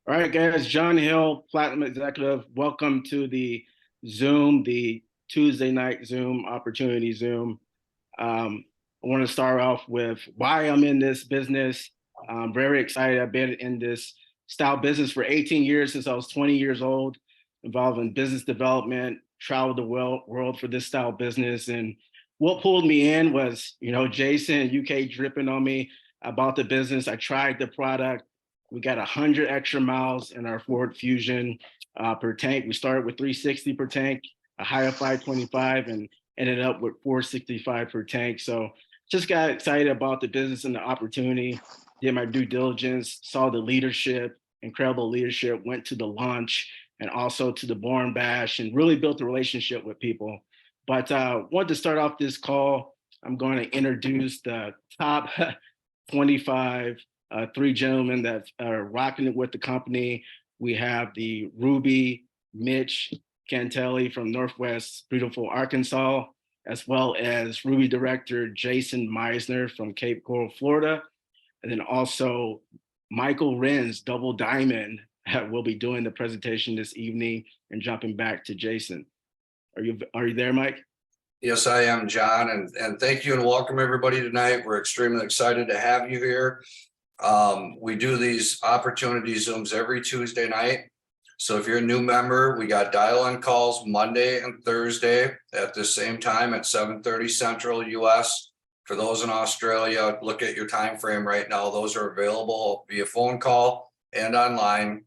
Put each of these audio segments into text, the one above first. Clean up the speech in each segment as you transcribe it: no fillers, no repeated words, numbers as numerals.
All right, guys, John Hill, Platinum Executive. Welcome to the Zoom, the Tuesday night Zoom, Opportunity Zoom. I want to start off with why I'm in this business. I'm very excited. I've been in this style business for 18 years since I was 20 years old, involved in business development, traveled the world for this style business. And what pulled me in was, Jason, UK dripping on me about the business. I tried the product. We got 100 extra miles in our Ford Fusion per tank. We started with 360 per tank, a high of 525, and ended up with 465 per tank. So just got excited about the business and the opportunity. Did my due diligence, saw the leadership, incredible leadership, went to the launch and also to the Born Bash, and really built a relationship with people. But wanted to start off this call. I'm going to introduce the top 25 three gentlemen that are rocking it with the company. We have the Ruby Mitch Cantelli from Northwest beautiful Arkansas, as well as Ruby director Jason Meisner from Cape Coral, Florida. And then also Michael Renz, Double Diamond, will be doing the presentation this evening, and jumping back to Jason. Are you there, Mike? Yes, I am, John, and thank you and welcome everybody tonight. We're extremely excited to have you here. We do these opportunity Zooms every Tuesday night. So if you're a new member, we got dial-in calls Monday and Thursday at the same time at 7:30 Central US. For those in Australia, look at your time frame right now. Those are available via phone call and online.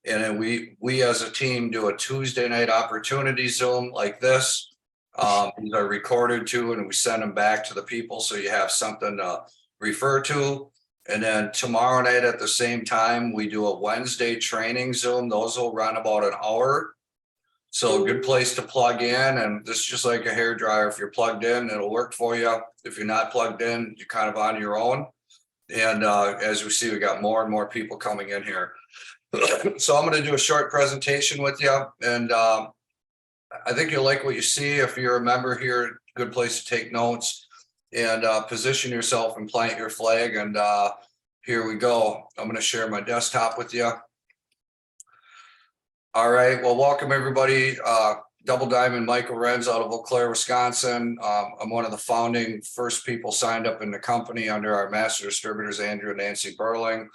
And then we as a team do a Tuesday night opportunity Zoom like this. These are recorded too, and we send them back to the people so you have something to refer to. And then tomorrow night at the same time, we do a Wednesday training Zoom. Those will run about an hour. So a good place to plug in. And this is just like a hair dryer. If you're plugged in, it'll work for you. If you're not plugged in, you're kind of on your own. And as we see, we got more and more people coming in here. So I'm going to do a short presentation with you. And I think you'll like what you see. If you're a member here, good place to take notes and position yourself and plant your flag. And here we go. I'm going to share my desktop with you. All right. Well, welcome everybody. Double Diamond, Michael Renz out of Eau Claire, Wisconsin. I'm one of the founding first people signed up in the company under our master distributors, Andrew and Nancy Burling.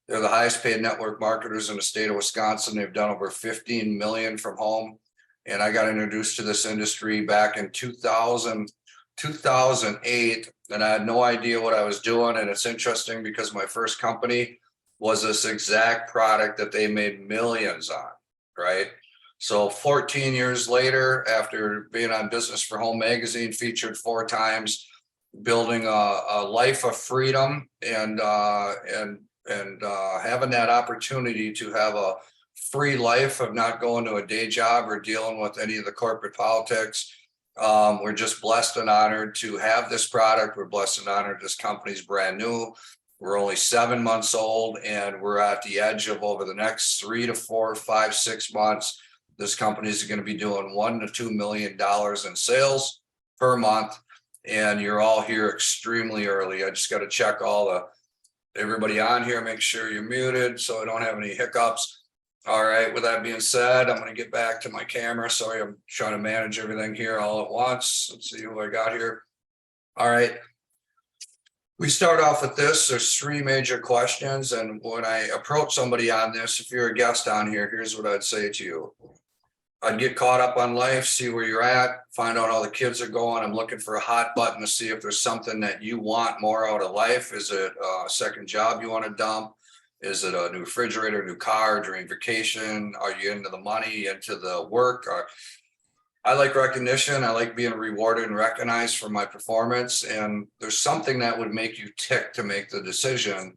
They're the highest paid network marketers in the state of Wisconsin. They've done over 15 million from home. And I got introduced to this industry back in 2008, and I had no idea what I was doing. And it's interesting because my first company was this exact product that they made millions on, right? So 14 years later, after being on Business for Home magazine, featured 4 times, building a life of freedom and having that opportunity to have a free life of not going to a day job or dealing with any of the corporate politics. We're just blessed and honored to have this product. We're blessed and honored this company's brand new. We're only 7 months old, and we're at the edge of over the next 3 to 4, 5, 6 months. This company is going to be doing $1 to $2 million in sales per month. And you're all here extremely early. I just got to check everybody on here, make sure you're muted so I don't have any hiccups. All right, with that being said, I'm going to get back to my camera. Sorry, I'm trying to manage everything here all at once. Let's see who I got here. All right. We start off with this. There's 3 major questions. And when I approach somebody on this, if you're a guest on here, here's what I'd say to you. I'd get caught up on life, see where you're at, find out how the kids are going. I'm looking for a hot button to see if there's something that you want more out of life. Is it a second job you want to dump? Is it a new refrigerator, new car, dream vacation? Are you into the money, into the work? I like recognition. I like being rewarded and recognized for my performance. And there's something that would make you tick to make the decision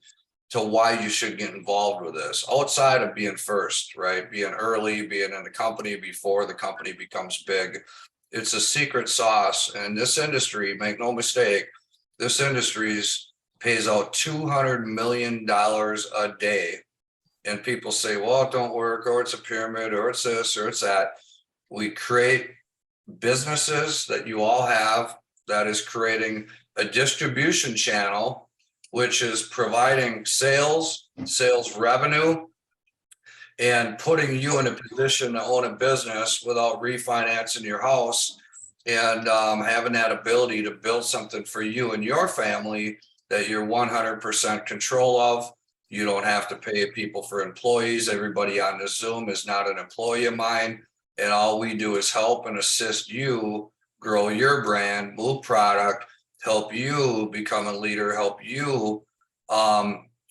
to why you should get involved with this outside of being first, right? Being early, being in the company before the company becomes big. It's a secret sauce. And this industry, make no mistake, this industry's pays out $200 million a day. And people say, well, it don't work, or it's a pyramid, or it's this, or it's that. We create businesses that you all have that is creating a distribution channel, which is providing sales revenue, and putting you in a position to own a business without refinancing your house and having that ability to build something for you and your family that you're 100% control of. You don't have to pay people for employees. Everybody on the Zoom is not an employee of mine. And all we do is help and assist you grow your brand, move product, help you become a leader, help you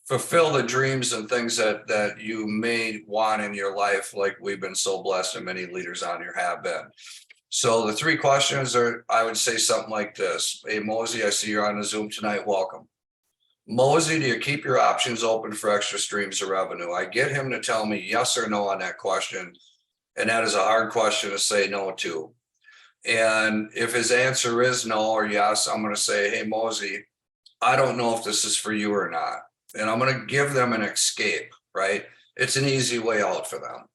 fulfill the dreams and things that you may want in your life, like we've been so blessed and many leaders on here have been. So the three questions are, I would say something like this. Hey, Mosey, I see you're on the Zoom tonight. Welcome. Mosey, do you keep your options open for extra streams of revenue? I get him to tell me yes or no on that question. And that is a hard question to say no to. And if his answer is no or yes, I'm going to say, hey, Mosey, I don't know if this is for you or not. And I'm going to give them an escape, right? It's an easy way out for them.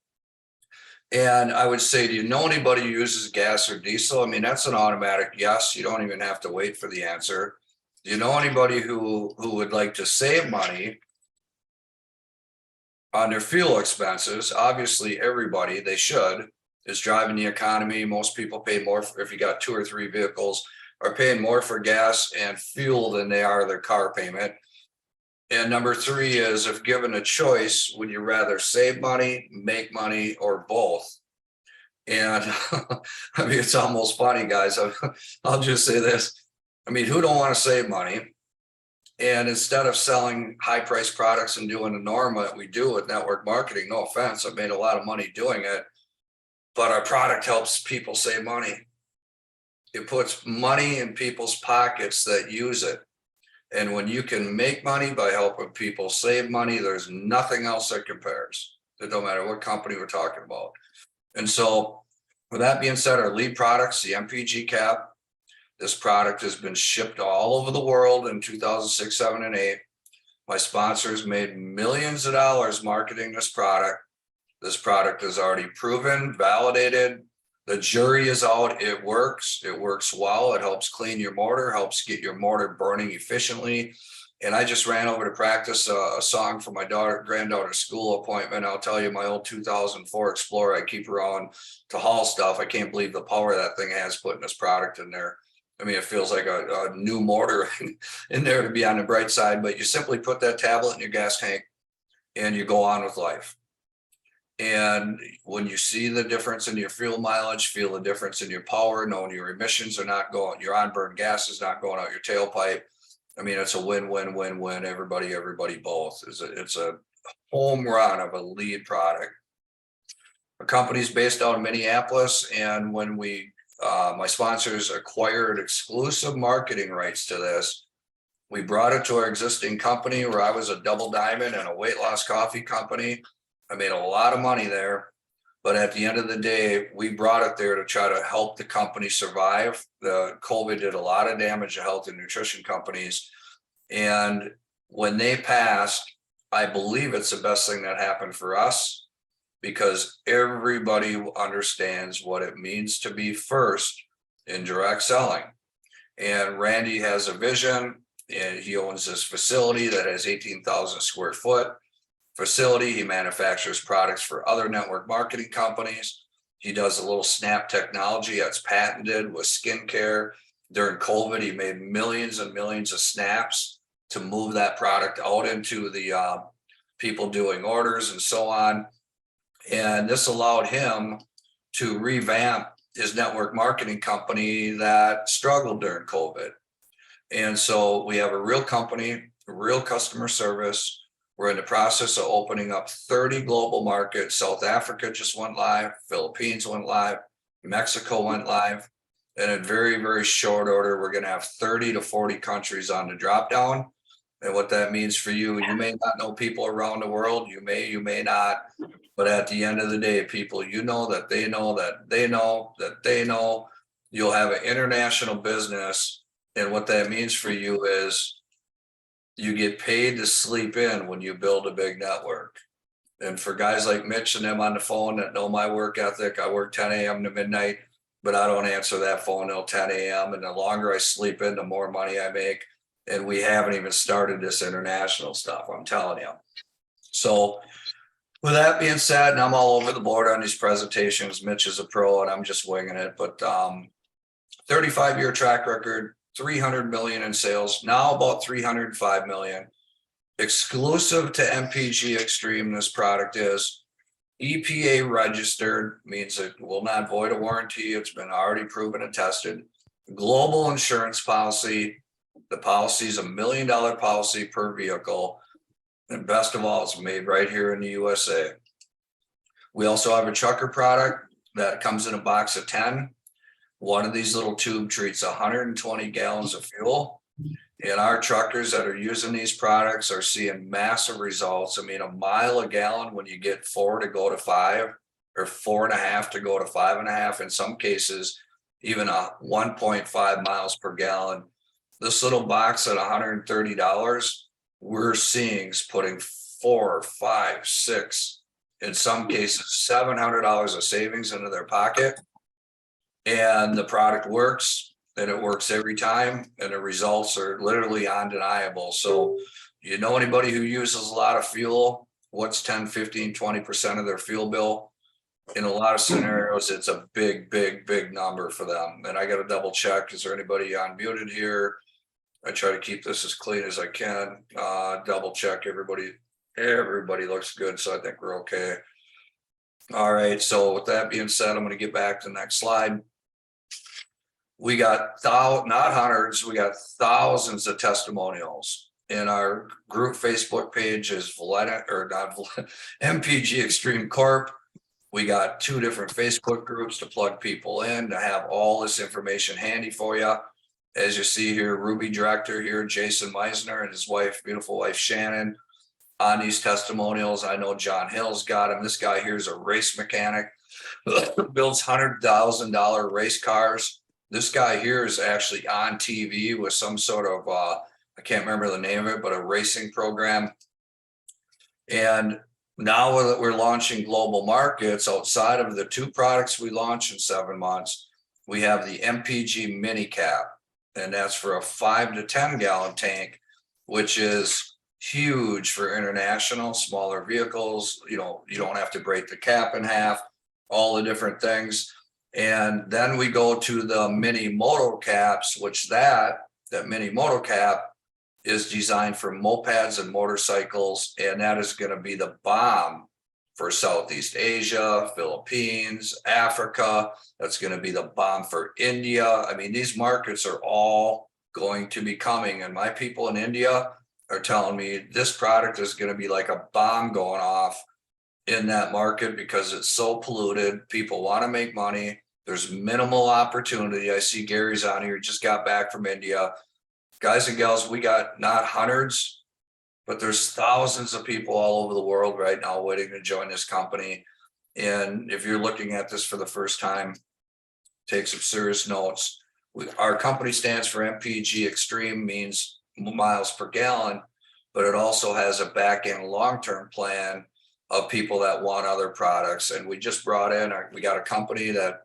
And I would say, do you know anybody who uses gas or diesel? I mean, that's an automatic yes. You don't even have to wait for the answer. Do you know anybody who would like to save money on their fuel expenses? Obviously, everybody, they should, is driving the economy. Most people pay more if you got 2 or 3 vehicles, are paying more for gas and fuel than they are their car payment. And number 3 is, if given a choice, would you rather save money, make money, or both? And I mean, it's almost funny, guys. I'll just say this. I mean, who don't want to save money? And instead of selling high price products and doing the norm that we do with network marketing, no offense, I've made a lot of money doing it, but our product helps people save money. It puts money in people's pockets that use it. And when you can make money by helping people save money, there's nothing else that compares. It don't matter what company we're talking about. And so with that being said, our lead products, the MPG cap, this product has been shipped all over the world in 2006, 7, and 8. My sponsors made millions of dollars marketing this product. This product is already proven, validated. The jury is out. It works. It works well. It helps clean your motor, helps get your motor burning efficiently. And I just ran over to practice a song for my granddaughter's school appointment. I'll tell you, my old 2004 Explorer, I keep her on to haul stuff. I can't believe the power that thing has putting this product in there. I mean, it feels like a new motor in there, to be on the bright side, but you simply put that tablet in your gas tank and you go on with life. And when you see the difference in your fuel mileage, feel the difference in your power, knowing your emissions are not going, your onboard gas is not going out your tailpipe. I mean, it's a win, win, win, win. Everybody both. It's a home run of a lead product. The company's based out of Minneapolis, and when my sponsors acquired exclusive marketing rights to this, we brought it to our existing company where I was a double diamond and a weight loss coffee company. I made a lot of money there, but at the end of the day, we brought it there to try to help the company survive. The COVID did a lot of damage to health and nutrition companies. And when they passed, I believe it's the best thing that happened for us, because everybody understands what it means to be first in direct selling. And Randy has a vision, and he owns this facility that has 18,000 square foot facility. He manufactures products for other network marketing companies. He does a little snap technology that's patented with skincare. During COVID, he made millions and millions of snaps to move that product out into the people doing orders and so on. And this allowed him to revamp his network marketing company that struggled during COVID. And so we have a real company, real customer service. We're in the process of opening up 30 global markets. South Africa just went live. Philippines went live. Mexico went live. And in very, very short order, we're going to have 30 to 40 countries on the drop down. And what that means for you, you may not know people around the world. You may not. But at the end of the day, people, you know that they know that they know that they know. You'll have an international business. And what that means for you is you get paid to sleep in when you build a big network. And for guys like Mitch and them on the phone that know my work ethic, I work 10 a.m. to midnight, but I don't answer that phone till 10 a.m. And the longer I sleep in, the more money I make. And we haven't even started this international stuff, I'm telling you. So With that being said, and I'm all over the board on these presentations, Mitch is a pro and I'm just winging it, but 35-year track record, 300 million in sales, now about 305 million. Exclusive to MPG Xtreme, this product is EPA registered, means it will not void a warranty. It's been already proven and tested. Global insurance policy. The policy is $1 million policy per vehicle. And best of all, it's made right here in the USA. We also have a trucker product that comes in a box of 10. One of these little tube treats 120 gallons of fuel. And our truckers that are using these products are seeing massive results. I mean, a mile a gallon when you get 4 to go to 5, or 4.5 to go to 5.5. In some cases, even a 1.5 miles per gallon. This little box at $130, we're seeing is putting 4, 5, 6, in some cases, $700 of savings into their pocket. And the product works, and it works every time, and the results are literally undeniable. So, you know, anybody who uses a lot of fuel, what's 10, 15, 20% of their fuel bill? In a lot of scenarios, it's a big, big, big number for them. And I got to double check. Is there anybody unmuted here? I try to keep this as clean as I can. Double check everybody. Everybody looks good, so I think we're okay. All right. So with that being said, I'm going to get back to the next slide. We got not hundreds, we got thousands of testimonials. In our group Facebook page is MPG Xtreme Corp. We got 2 different Facebook groups to plug people in, to have all this information handy for you. As you see here, Ruby Director here, Jason Meisner and his wife, beautiful wife, Shannon, on these testimonials. I know John Hill's got him. This guy here is a race mechanic, builds $100,000 race cars. This guy here is actually on TV with some sort of, I can't remember the name of it, but a racing program. And now that we're launching global markets outside of the 2 products we launched in 7 months, we have the MPG Mini Cap. And that's for a 5 to 10 gallon tank, which is huge for international smaller vehicles. You know, you don't have to break the cap in half, all the different things. And then we go to the mini moto caps, which that mini moto cap is designed for mopeds and motorcycles. And that is going to be the bomb for Southeast Asia, Philippines, Africa. That's going to be the bomb for India. I mean, these markets are all going to be coming. And my people in India are telling me this product is going to be like a bomb going off in that market because it's so polluted. People want to make money. There's minimal opportunity. I see Gary's on here, just got back from India. Guys and gals, we got not hundreds, but there's thousands of people all over the world right now waiting to join this company. And if you're looking at this for the first time, take some serious notes. Our company stands for MPG Xtreme, means miles per gallon, but it also has a back end long-term plan of people that want other products. And we just brought in, we got a company that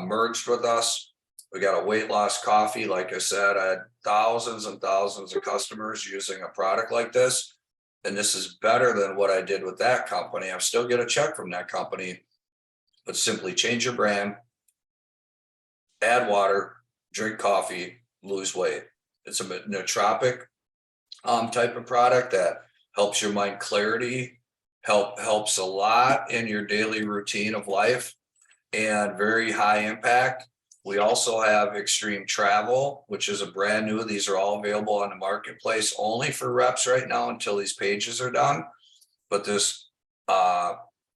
merged with us. We got a weight loss coffee. Like I said, I had thousands and thousands of customers using a product like this. And this is better than what I did with that company. I still get a check from that company, but simply change your brand, add water, drink coffee, lose weight. It's a nootropic type of product that helps your mind clarity, helps a lot in your daily routine of life, and very high impact. We also have Xtreme Travel, which is a brand new. These are all available on the marketplace only for reps right now until these pages are done. But this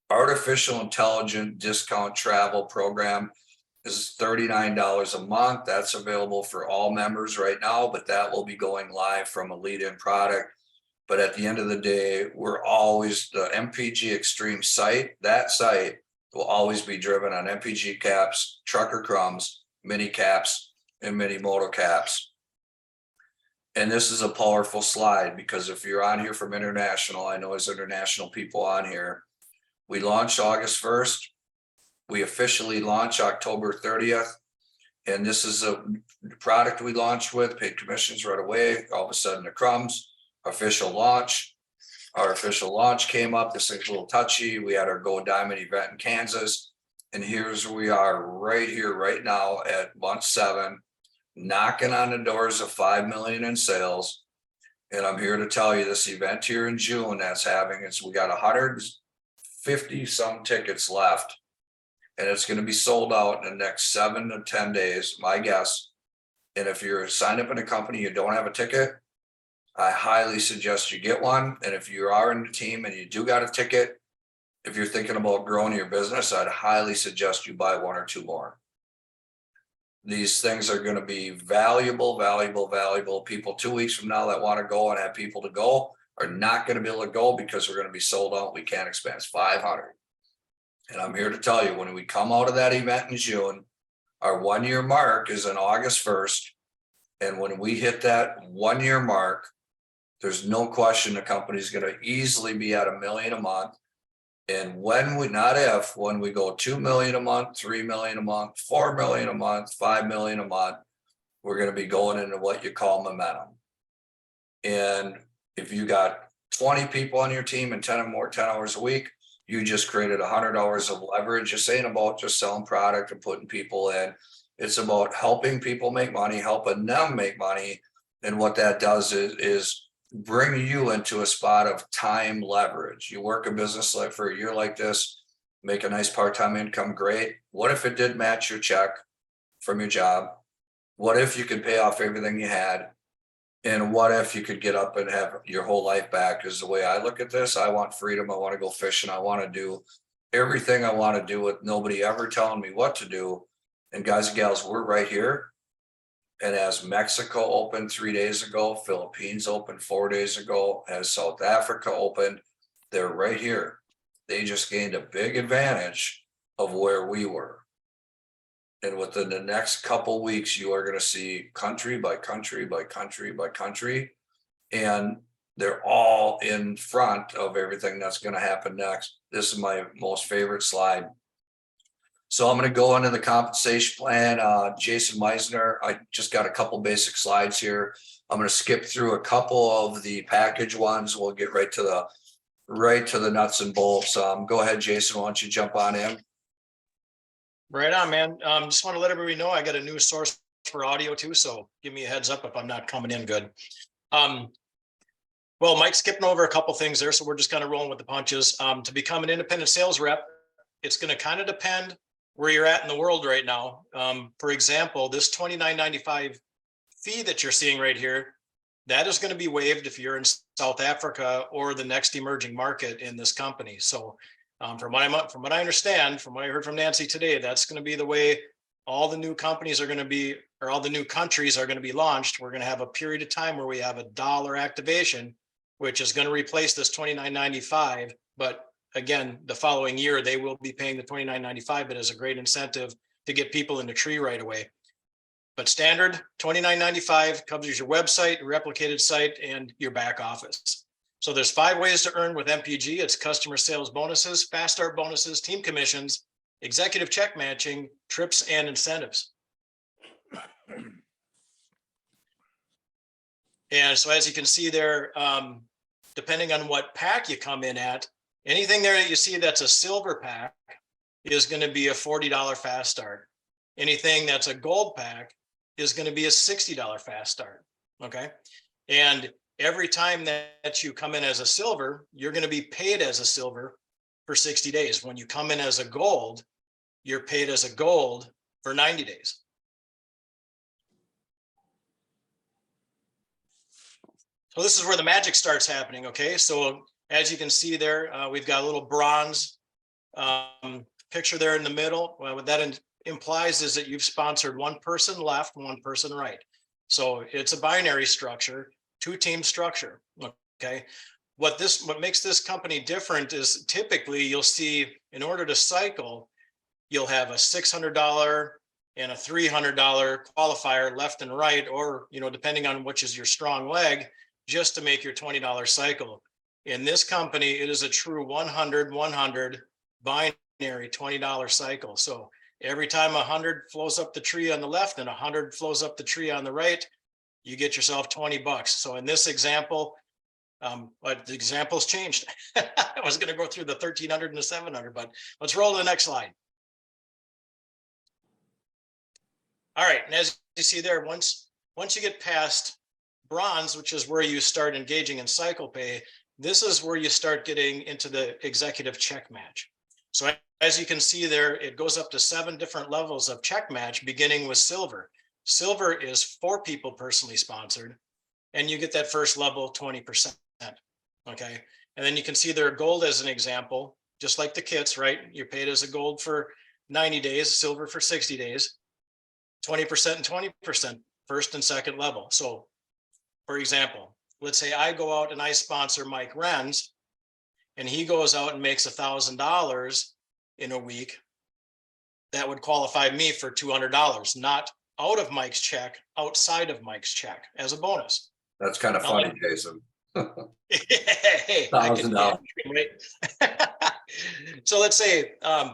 artificial intelligent discount travel program is $39 a month. That's available for all members right now, but that will be going live from a lead-in product. But at the end of the day, we're always the MPG Xtreme site. That site will always be driven on MPG caps, trucker crumbs, mini caps, and mini moto caps. And this is a powerful slide because if you're on here from international, I know there's international people on here. We launched August 1st. We officially launched October 30th. And this is a product we launched with, paid commissions right away. All of a sudden the crumbs, official launch. Our official launch came up. This thing's a little touchy. We had our Go Diamond event in Kansas. And here's where we are right here, right now at month 7, knocking on the doors of 5 million in sales. And I'm here to tell you this event here in June that's having, we got 150 some tickets left. And it's going to be sold out in the next 7 to 10 days, my guess. And if you're signed up in a company, you don't have a ticket, I highly suggest you get one. And if you are in the team and you do got a ticket, if you're thinking about growing your business, I'd highly suggest you buy 1 or 2 more. These things are going to be valuable, valuable, valuable. People 2 weeks from now that want to go and have people to go are not going to be able to go because we're going to be sold out. We can't expand. It's 500. And I'm here to tell you, when we come out of that event in June, our 1-year mark is on August 1st. And when we hit that 1-year mark, there's no question the company's going to easily be at $1 million a month. And when we, not if, when we go 2 million a month, 3 million a month, 4 million a month, 5 million a month, we're going to be going into what you call momentum. And if you got 20 people on your team and 10 or more, 10 hours a week, you just created 100 hours of leverage. This ain't about just selling product and putting people in. It's about helping people make money, helping them make money. And what that does is bring you into a spot of time leverage. You work a business like for a year like this, make a nice part-time income, great. What if it did match your check from your job? What if you could pay off everything you had? And what if you could get up and have your whole life back? Is the way I look at this. I want freedom. I want to go fishing. I want to do everything I want to do with nobody ever telling me what to do. And guys and gals, we're right here. And as Mexico opened 3 days ago, Philippines opened 4 days ago, as South Africa opened, they're right here. They just gained a big advantage of where we were. And within the next couple weeks, you are going to see country by country by country by country. And they're all in front of everything that's going to happen next. This is my most favorite slide. So I'm going to go into the compensation plan. Jason Meisner, I just got a couple basic slides here. I'm going to skip through a couple of the package ones. We'll get right to the nuts and bolts. Go ahead, Jason. Why don't you jump on in? Right on, man. Just want to let everybody know I got a new source for audio too, so give me a heads up if I'm not coming in good. Well, Mike's skipping over a couple things there, so we're just kind of rolling with the punches. To become an independent sales rep, it's going to kind of depend where you're at in the world right now. For example, this $29.95 fee that you're seeing right here, that is going to be waived if you're in South Africa or the next emerging market in this company. So from what I understand, from what I heard from Nancy today, that's going to be the way all the new companies are going to be, or all the new countries are going to be launched. We're going to have a period of time where we have $1 activation, which is going to replace this $29.95. But again, the following year, they will be paying the $29.95, but as a great incentive to get people in the tree right away. But standard $29.95 covers your website, your replicated site, and your back office. So there's 5 ways to earn with MPG. It's customer sales bonuses, fast start bonuses, team commissions, executive check matching, trips, and incentives. And so as you can see there, depending on what pack you come in at, anything there that you see that's a silver pack is going to be a $40 fast start. Anything that's a gold pack is going to be a $60 fast start. Okay. And every time that you come in as a silver, you're going to be paid as a silver for 60 days. When you come in as a gold, you're paid as a gold for 90 days. So this is where the magic starts happening. Okay. So as you can see there, we've got a little bronze picture there in the middle. Well, what that implies is that you've sponsored one person left, one person right. So it's a binary structure, 2-team structure. Okay. What makes this company different is typically you'll see, in order to cycle, you'll have a $600 and a $300 qualifier left and right, or, depending on which is your strong leg, just to make your $20 cycle. In this company, it is a true 100-100 binary $20 cycle. So every time 100 flows up the tree on the left and 100 flows up the tree on the right, you get yourself $20. So in this example, But the example's changed. I was going to go through the 1300 and the 700, but let's roll to the next slide. All right, and as you see there, once you get past bronze, which is where you start engaging in cycle pay, this is where you start getting into the executive check match. So as you can see there, it goes up to 7 different levels of check match, beginning with silver. Silver is 4 people personally sponsored, and you get that first level 20%. Okay, and then you can see there gold as an example, just like the kits, right? You're paid as a gold for 90 days, silver for 60 days, 20% and 20%, first and second level. So for example, let's say I go out and I sponsor Mike Renz, and he goes out and makes $1,000 in a week. That would qualify me for $200, not out of Mike's check, outside of Mike's check as a bonus. That's kind of Now, funny, Jason. Hey, I can, yeah, $1,000. right? So let's say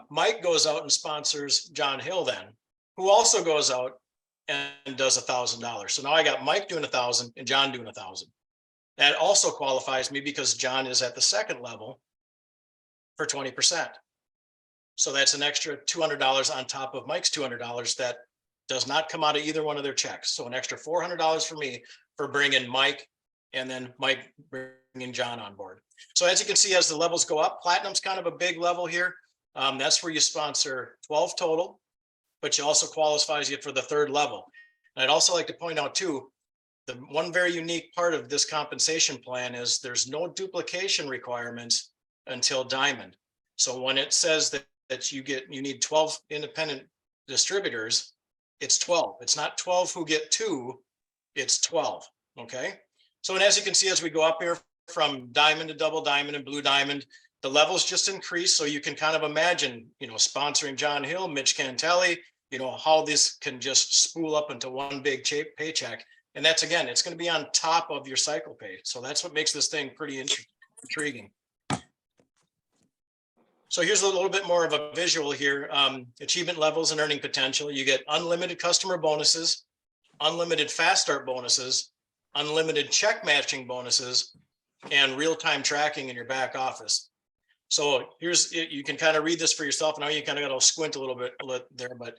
Mike goes out and sponsors John Hill then, who also goes out and does $1,000. So now I got Mike doing 1,000 and John doing 1,000. That also qualifies me because John is at the second level for 20%. So that's an extra $200 on top of Mike's $200 that does not come out of either one of their checks. So an extra $400 for me for bringing Mike, and then Mike bringing John on board. So as you can see, as the levels go up, platinum's kind of a big level here. That's where you sponsor 12 total, but you also qualifies you for the third level. And I'd also like to point out too, the one very unique part of this compensation plan is there's no duplication requirements until diamond. So when it says that you need 12 independent distributors, it's 12. It's not 12 who get 2, it's 12. Okay. So, and as you can see, as we go up here from diamond to double diamond and blue diamond, the levels just increase. So you can kind of imagine, sponsoring John Hill, Mitch Cantelli, how this can just spool up into one big paycheck. And that's, again, it's going to be on top of your cycle pay. So that's what makes this thing pretty intriguing. So here's a little bit more of a visual here. Achievement levels and earning potential. You get unlimited customer bonuses, unlimited fast start bonuses, unlimited check matching bonuses, and real-time tracking in your back office. So you can kind of read this for yourself. Now you kind of got to squint a little bit there, but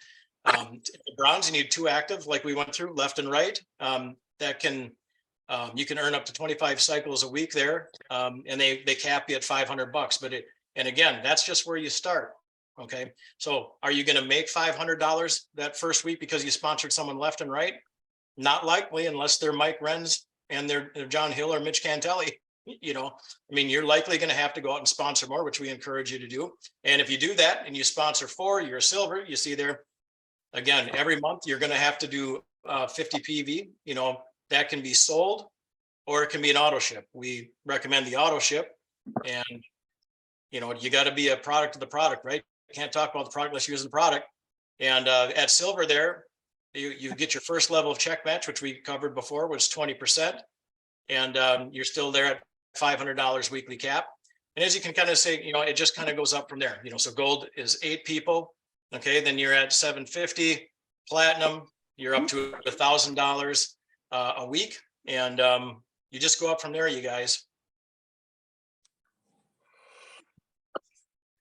bronze, you need 2 active, like we went through, left and right. That can you can earn up to 25 cycles a week there, and they cap you at $500. But and again, that's just where you start. Okay, so are you going to make $500 that first week because you sponsored someone left and right? Not likely, unless they're Mike Renz and they're John Hill or Mitch Cantelli. You're likely going to have to go out and sponsor more, which we encourage you to do. And if you do that and you sponsor 4, you're a silver. You see there, again, every month you're going to have to do 50 PV. That can be sold or it can be an auto ship. We recommend the auto ship, and you got to be a product of the product, right? You can't talk about the product unless you're using the product. And at silver there, you get your first level of check match, which we covered before, was 20%. And you're still there at $500 weekly cap. And as you can kind of say, it just kind of goes up from there. So gold is 8 people. Okay, then you're at 750. Platinum, you're up to $1,000 a week. And you just go up from there, you guys.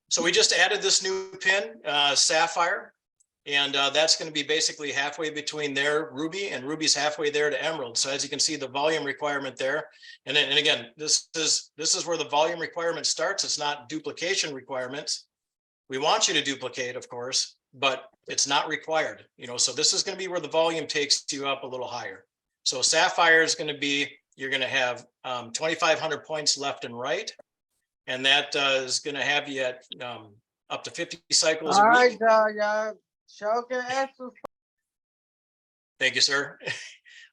So we just added this new pin, Sapphire. And that's going to be basically halfway between their Ruby, and Ruby's halfway there to Emerald. So as you can see, the volume requirement there. And again, this is where the volume requirement starts. It's not duplication requirements. We want you to duplicate, of course, but it's not required. So this is going to be where the volume takes you up a little higher. So Sapphire is going to be, you're going to have 2,500 points left and right. And that is going to have you at up to 50 cycles a week. Y'all. Show your answers. Thank you, sir.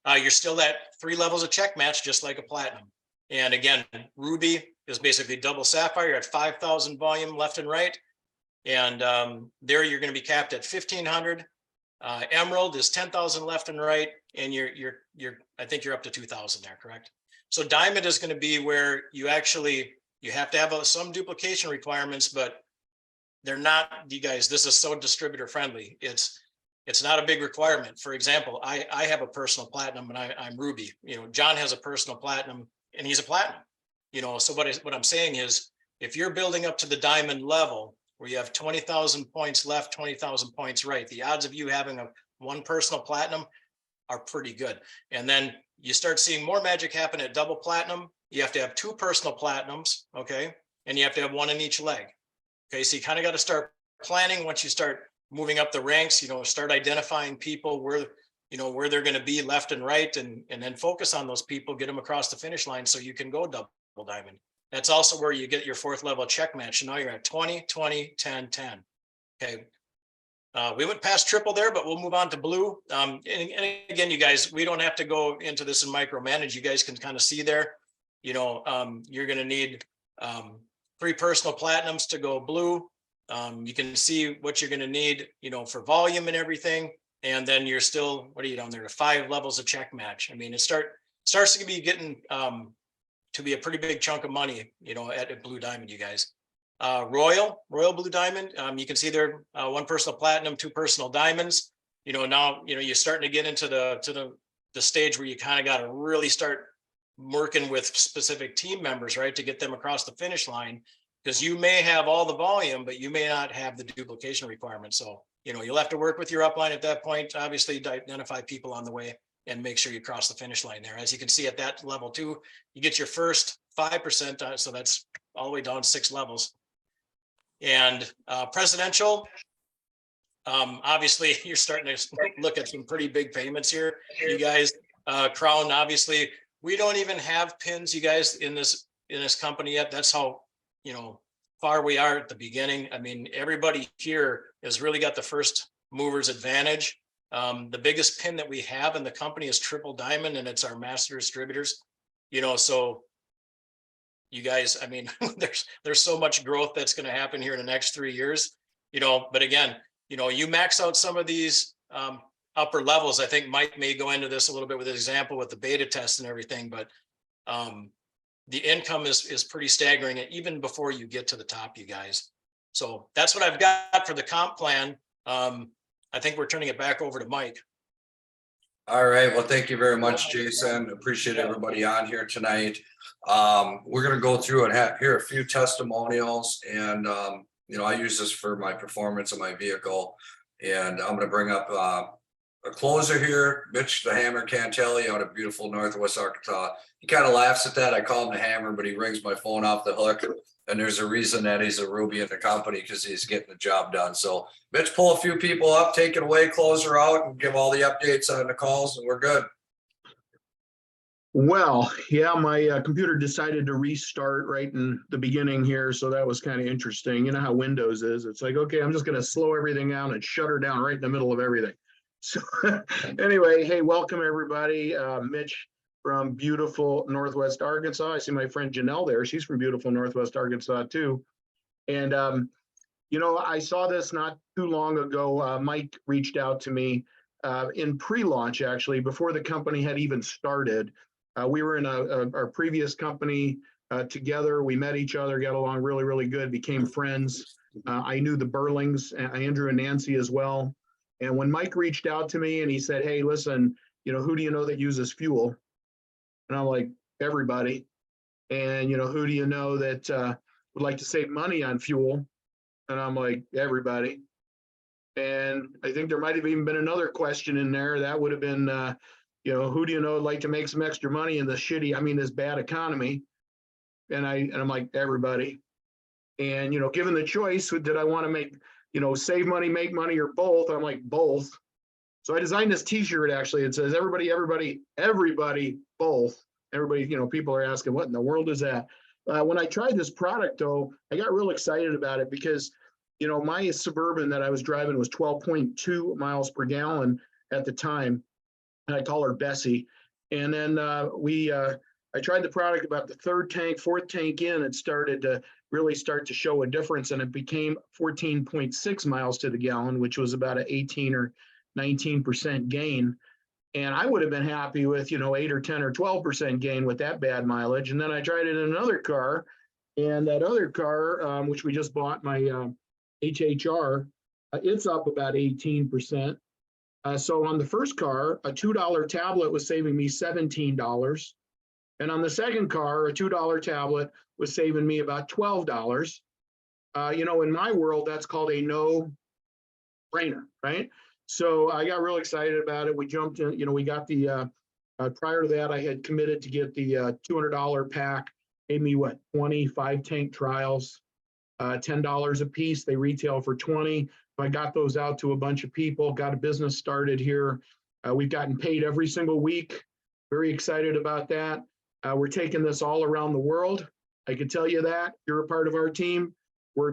You're still at 3 levels of check match, just like a platinum. And again, Ruby is basically double Sapphire. You're at 5,000 volume left and right. And there you're going to be capped at 1,500. Emerald is 10,000 left and right. And I think you're up to 2,000 there, correct? So Diamond is going to be where you have to have some duplication requirements, but they're not, you guys, this is so distributor friendly. It's not a big requirement. For example, I have a personal platinum and I'm Ruby. John has a personal platinum and he's a platinum. So what I'm saying is, if you're building up to the diamond level where you have 20,000 points left, 20,000 points right, the odds of you having one personal platinum are pretty good. And then you start seeing more magic happen at double platinum. You have to have 2 personal platinums, okay? And you have to have 1 in each leg. Okay, so you kind of got to start planning once you start moving up the ranks, start identifying people where they're going to be left and right, and then focus on those people, get them across the finish line so you can go double diamond. That's also where you get your 4th level check match. Now you're at 20, 20, 10, 10. Okay. We went past triple there, but we'll move on to blue. And again, you guys, we don't have to go into this and micromanage. You guys can kind of see there, you're going to need 3 personal platinums to go blue. You can see what you're going to need, for volume and everything. And then you're still, what are you down there to 5 levels of check match? I mean, it starts to be getting to be a pretty big chunk of money, at blue diamond, you guys. Royal blue diamond. You can see there 1 personal platinum, 2 personal diamonds. Now, you're starting to get into the stage where you kind of got to really start working with specific team members, right, to get them across the finish line, because you may have all the volume, but you may not have the duplication requirement. So, you'll have to work with your upline at that point, obviously, to identify people on the way and make sure you cross the finish line there. As you can see at that level 2, you get your first 5%. So that's all the way down 6 levels. And presidential, obviously, you're starting to look at some pretty big payments here, you guys. Crown, obviously, we don't even have pins, you guys, in this company yet. That's how far we are at the beginning. I mean, everybody here has really got the first movers advantage. The biggest pin that we have in the company is triple diamond, and it's our master distributors. So you guys, I mean, there's so much growth that's going to happen here in the next 3 years. But again, you max out some of these upper levels. I think Mike may go into this a little bit with an example with the beta test and everything, but the income is pretty staggering even before you get to the top, you guys. So that's what I've got for the comp plan. I think we're turning it back over to Mike. All right. Well, thank you very much, Jason. Appreciate everybody on here tonight. We're going to go through and hear a few testimonials, and I use this for my performance of my vehicle, and I'm going to bring up a closer here, Mitch the Hammer Cantelli out of beautiful Northwest Arkansas. He kind of laughs at that. I call him the Hammer, but he rings my phone off the hook. And there's a reason that he's a Ruby in the company, because he's getting the job done. So Mitch, pull a few people up, take it away, close her out, and give all the updates on the calls, and we're good. Well, yeah, my computer decided to restart right in the beginning here. So that was kind of interesting. You know how Windows is. It's like, okay, I'm just going to slow everything down and shut her down right in the middle of everything. So anyway, hey, welcome everybody. Mitch from beautiful Northwest Arkansas. I see my friend Janelle there. She's from beautiful Northwest Arkansas too. And, I saw this not too long ago. Mike reached out to me in pre-launch, actually, before the company had even started. We were in our previous company together. We met each other, got along really, really good, became friends. I knew the Burlings, Andrew and Nancy as well. And when Mike reached out to me and he said, hey, listen, who do you know that uses fuel? And I'm like, everybody. And, who do you know that would like to save money on fuel? And I'm like, everybody. And I think there might have even been another question in there. That would have been, who do you know would like to make some extra money in this bad economy? And I'm like, everybody. And, given the choice, did I want to make, save money, make money, or both? I'm like, both. So I designed this t-shirt, actually. It says, everybody, both. Everybody, people are asking, what in the world is that? When I tried this product, though, I got real excited about it because, my Suburban that I was driving was 12.2 miles per gallon at the time. And I call her Bessie. And then I tried the product about the 4th tank in, it started to really start to show a difference, and it became 14.6 miles to the gallon, which was about an 18 or 19% gain. And I would have been happy with, 8 or 10 or 12% gain with that bad mileage. And then I tried it in another car, and that other car, which we just bought, my HHR, it's up about 18%. So on the first car, a $2 tablet was saving me $17. And on the second car, a $2 tablet was saving me about $12. You know, in my world, that's called a no-brainer, right? So I got real excited about it. We jumped in, you know, we got the, prior to that, I had committed to get the $200 pack, gave me what, 25 tank trials, $10 a piece. They retail for 20. I got those out to a bunch of people, got a business started here. We've gotten paid every single week. Very excited about that. We're taking this all around the world. I can tell you that. You're a part of our team. We're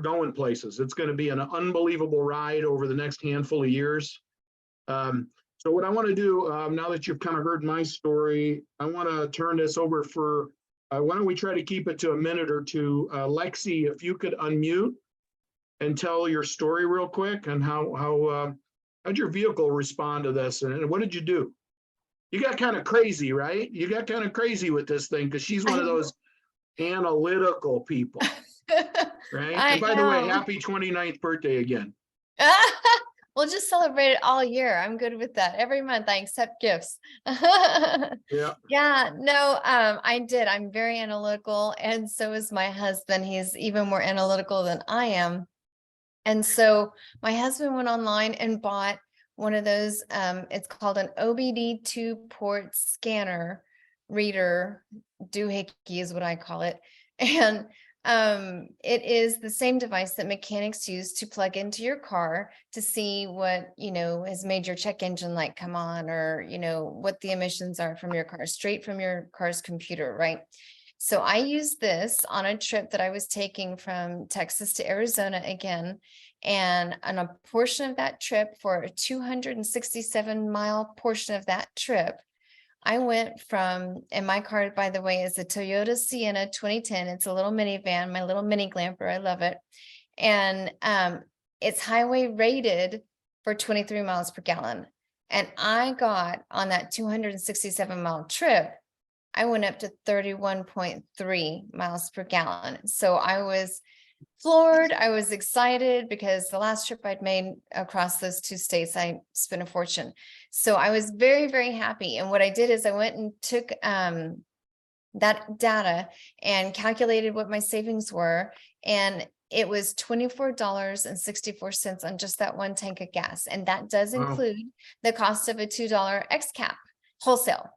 going places. It's going to be an unbelievable ride over the next handful of years. So what I want to do, now that you've kind of heard my story, I want to turn this over for, why don't we try to keep it to a minute or two? Lexi, if you could unmute and tell your story real quick and how'd your vehicle respond to this and what did you do? You got kind of crazy, right? You got kind of crazy with this thing because she's one of those analytical people, right? And by the way, happy 29th birthday again. We'll just celebrate it all year. I'm good with that. Every month I accept gifts. Yeah. No, I did. I'm very analytical. And so is my husband. He's even more analytical than I am. And so my husband went online and bought one of those, it's called an OBD2 port scanner reader, doohickey is what I call it. And it is the same device that mechanics use to plug into your car to see what, you know, has made your check engine light come on, or, you know, what the emissions are from your car, straight from your car's computer, right? So I used this on a trip that I was taking from Texas to Arizona again. And on a portion of that trip, for a 267-mile portion of that trip, I went from, and my car, by the way, is a Toyota Sienna 2010. It's a little minivan, my little mini glamper. I love it. And it's highway rated for 23 miles per gallon. And I got on that 267-mile trip, I went up to 31.3 miles per gallon. So I was floored. I was excited because the last trip I'd made across those two states, I spent a fortune. So I was very, very happy. And what I did is I went and took that data and calculated what my savings were. And it was $24.64 on just that one tank of gas. And that does include the cost of a $2 X cap wholesale.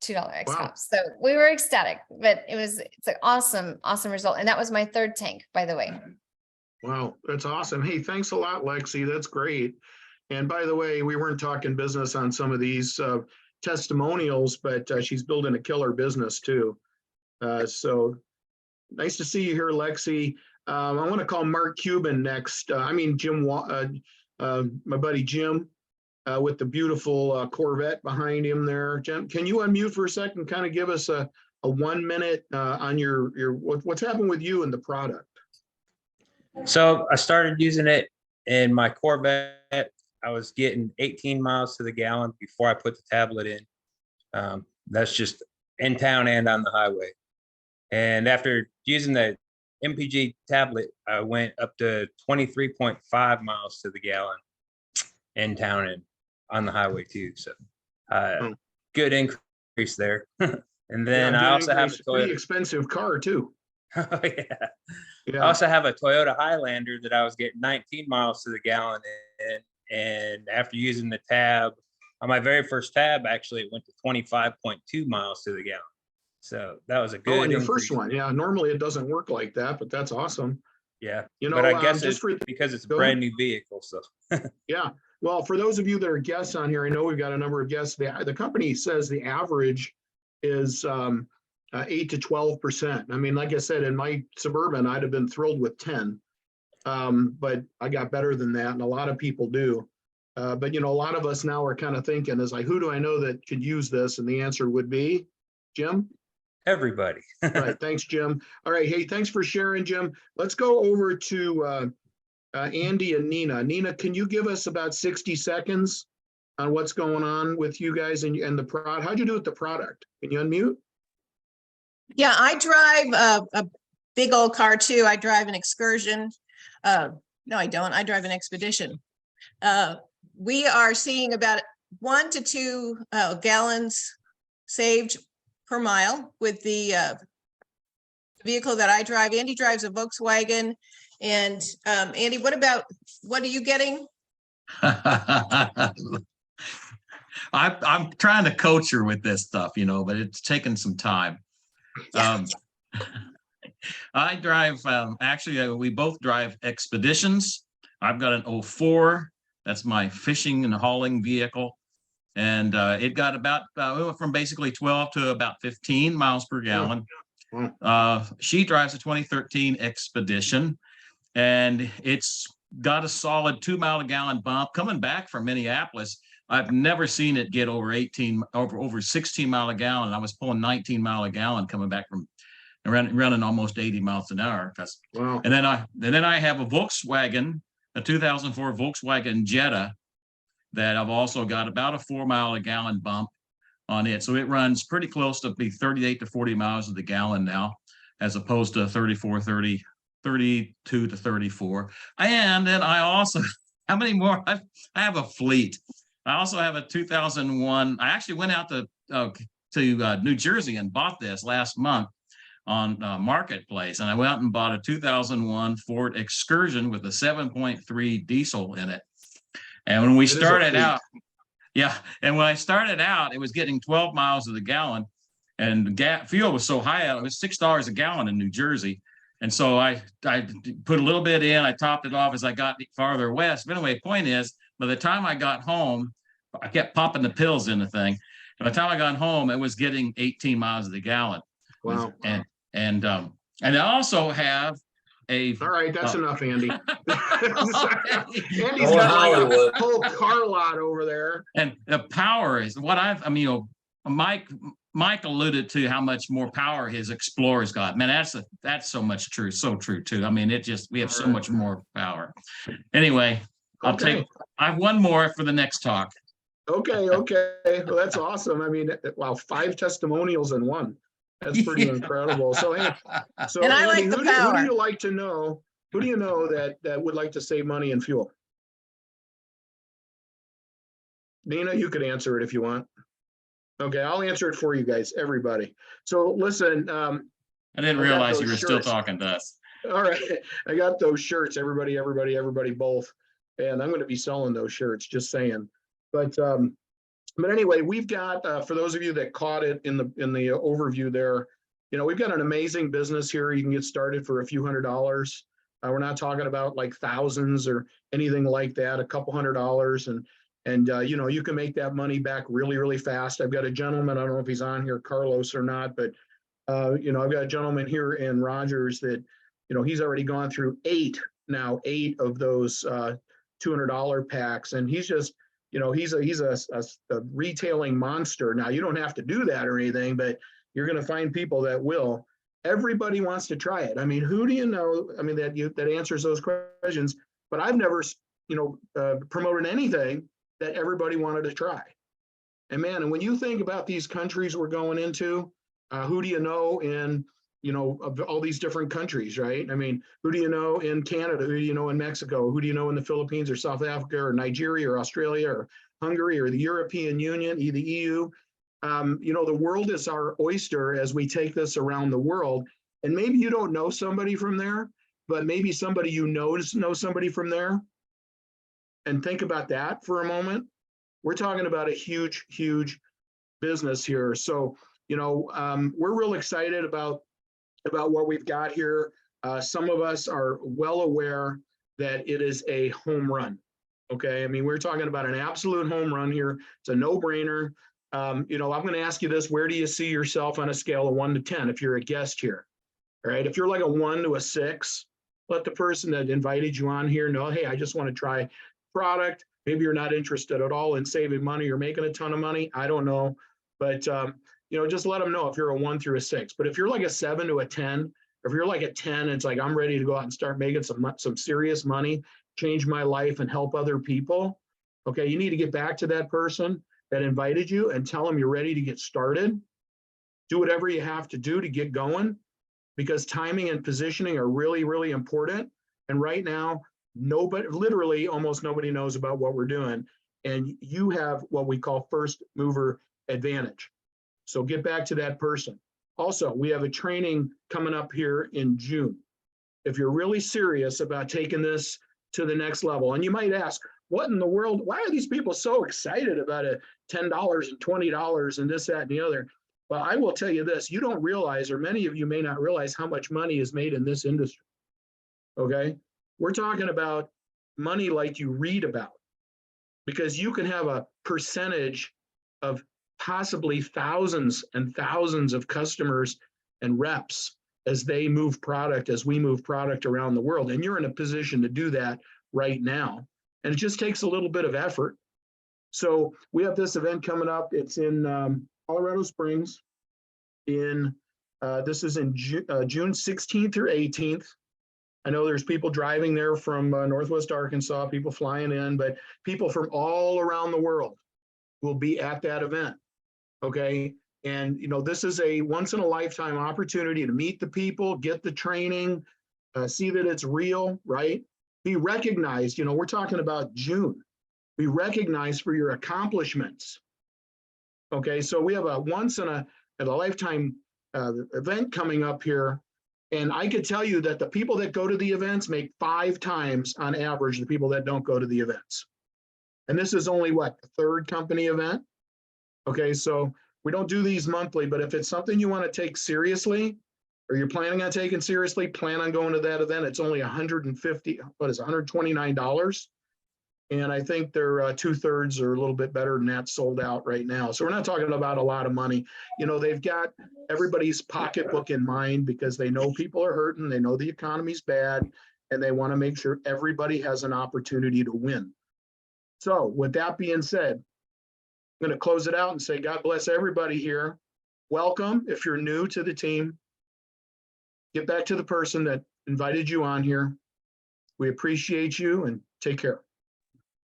$2 X cap. So we were ecstatic, but it's an awesome result. And that was my third tank, by the way. Wow, that's awesome. Hey, thanks a lot, Lexi. That's great. And by the way, we weren't talking business on some of these testimonials, but she's building a killer business too. So nice to see you here, Lexi. I want to call Mark Cuban next. Jim, my buddy Jim. With the beautiful Corvette behind him there. Jim, can you unmute for a second, kind of give us a 1 minute on your what's happened with you and the product? So I started using it in my Corvette. I was getting 18 miles to the gallon before I put the tablet in. That's just in town and on the highway. And after using the MPG tablet, I went up to 23.5 miles to the gallon in town and on the highway too. So good increase there. And then I also have a Toyota. Pretty expensive car too. Oh, yeah. I also have a Toyota Highlander that I was getting 19 miles to the gallon in. And after using the tab, on my very first tab, actually, it went to 25.2 miles to the gallon. So that was a good on your increase. first one. Yeah, normally it doesn't work like that, but that's awesome. Yeah, you know, but I guess just it's because it's a brand new vehicle. So yeah. Well, for those of you that are guests on here, I know we've got a number of guests. The company says the average is 8 to 12%. I mean, like I said, in my Suburban, I'd have been thrilled with 10, but I got better than that, and a lot of people do. But you know, a lot of us now are kind of thinking, is like, who do I know that could use this? And the answer would be Jim. Everybody. Right. Thanks, Jim. All right. Hey, thanks for sharing, Jim. Let's go over to Andy and Nina. Nina, can you give us about 60 seconds on what's going on with you guys and the product? How'd you do with the product? Can you unmute? Yeah, I drive a big old car too. I drive an Excursion. No, I don't. I drive an Expedition. We are seeing about 1 to 2 gallons saved per mile with the vehicle that I drive. Andy drives a Volkswagen. And Andy, what are you getting? I'm trying to coach her with this stuff, but it's taken some time. Yeah. I drive, actually, we both drive Expeditions. I've got an 04. That's my fishing and hauling vehicle. And it got about, we went from basically 12 to about 15 miles per gallon. She drives a 2013 Expedition, and it's got a solid 2 mile a gallon bump coming back from Minneapolis. I've never seen it get over 16 mile a gallon. I was pulling 19 mile a gallon coming back from running almost 80 miles an hour. Wow. And then I have a Volkswagen, a 2004 Volkswagen Jetta, that I've also got about a 4 mile a gallon bump on it. So it runs pretty close to be 38 to 40 miles of the gallon now, as opposed to 32 to 34. And then I also, how many more? I have a fleet. I also have a 2001. I actually went out to New Jersey and bought this last month on Marketplace. And I went out and bought a 2001 Ford Excursion with a 7.3 diesel in it. And when we started out, and when I started out, it was getting 12 miles of the gallon, and fuel was so high, it was $6 a gallon in New Jersey. And so I put a little bit in, I topped it off as I got farther west. But anyway, point is, by the time I got home, I kept popping the pills in the thing. By the time I got home, it was getting 18 miles of the gallon. Wow. And I also have a. All right, that's enough, Andy. Andy's Oh, got like Hollywood. a whole car lot over there. And the power is what Mike alluded to how much more power his Explorer's got. Man, that's so much true, so true too. I mean, we have so much more power. Anyway, I have one more for the next talk. Okay. Well, that's awesome. I mean, wow, 5 testimonials in one. That's pretty incredible. So, hey, And I Andy, like the who power. do you like to know? Who do you know that would like to save money in fuel? Nina, you could answer it if you want. Okay, I'll answer it for you guys, everybody. So listen. I didn't realize you were still talking to us. All right, I got those shirts, everybody both. And I'm going to be selling those shirts, just saying. But anyway, we've got, for those of you that caught it in the overview there, we've got an amazing business here. You can get started for a few $100s. We're not talking about like thousands or anything like that, a couple $100s. And you can make that money back really, really fast. I've got a gentleman, I don't know if he's on here, Carlos or not, but I've got a gentleman here in Rogers that, he's already gone through 8 of those $200 packs. And he's just, he's a retailing monster. Now, you don't have to do that or anything, but you're going to find people that will. Everybody wants to try it. I mean, who do you know? I mean, that answers those questions, but I've never, promoted anything that everybody wanted to try. And man, and when you think about these countries we're going into, who do you know in, of all these different countries, right? I mean, who do you know in Canada? Who do you know in Mexico? Who do you know in the Philippines or South Africa or Nigeria or Australia or Hungary or the European Union, the EU? The world is our oyster as we take this around the world. And maybe you don't know somebody from there, but maybe somebody you know somebody from there. And think about that for a moment. We're talking about a huge, huge business here. So, we're real excited about what we've got here. Some of us are well aware that it is a home run. Okay. I mean, we're talking about an absolute home run here. It's a no-brainer. I'm going to ask you this. Where do you see yourself on a scale of 1 to 10 if you're a guest here? All right. If you're like a 1 to a 6, let the person that invited you on here know, hey, I just want to try product. Maybe you're not interested at all in saving money or making a ton of money. I don't know. But, just let them know if you're a 1 through a 6. But if you're like a 7 to a 10, if you're like a 10, it's like, I'm ready to go out and start making some serious money, change my life and help other people. Okay. You need to get back to that person that invited you and tell them you're ready to get started. Do whatever you have to do to get going, because timing and positioning are really, really important. And right now, literally almost nobody knows about what we're doing. And you have what we call first mover advantage. So get back to that person. Also, we have a training coming up here in June. If you're really serious about taking this to the next level, and you might ask, what in the world, why are these people so excited about a $10 and $20 and this, that, and the other? Well, I will tell you this, you don't realize, or many of you may not realize how much money is made in this industry. Okay, we're talking about money like you read about, because you can have a percentage of possibly thousands and thousands of customers and reps as they move product, as we move product around the world. And you're in a position to do that right now. And it just takes a little bit of effort. So we have this event coming up. It's in Colorado Springs. This is in June 16th or 18th. I know there's people driving there from Northwest Arkansas, people flying in, but people from all around the world will be at that event. Okay. And, you know, this is a once in a lifetime opportunity to meet the people, get the training, see that it's real, right? Be recognized. You know, we're talking about June. Be recognized for your accomplishments. Okay. So we have a once in a lifetime event coming up here. And I could tell you that the people that go to the events make 5 times on average the people that don't go to the events. And this is only what, the 3rd company event? Okay, so we don't do these monthly, but if it's something you want to take seriously, or you're planning on taking seriously, plan on going to that event. It's only $129. And I think they're 2/3 or a little bit better than that sold out right now. So we're not talking about a lot of money. You know, they've got everybody's pocketbook in mind because they know people are hurting. They know the economy's bad, and they want to make sure everybody has an opportunity to win. So with that being said, I'm going to close it out and say, God bless everybody here. Welcome. If you're new to the team, get back to the person that invited you on here. We appreciate you and take care.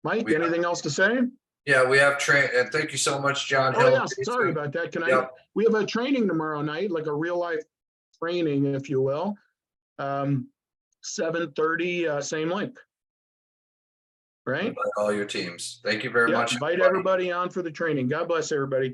Mike, anything else to say? Yeah, we have and thank you so much, John Oh, Hill. yeah, sorry about that. Can I, we have a training tomorrow night, like a real life training, if you will. 7:30, same link. Right? All your teams. Thank you very much. Invite everybody on for the training. God bless everybody.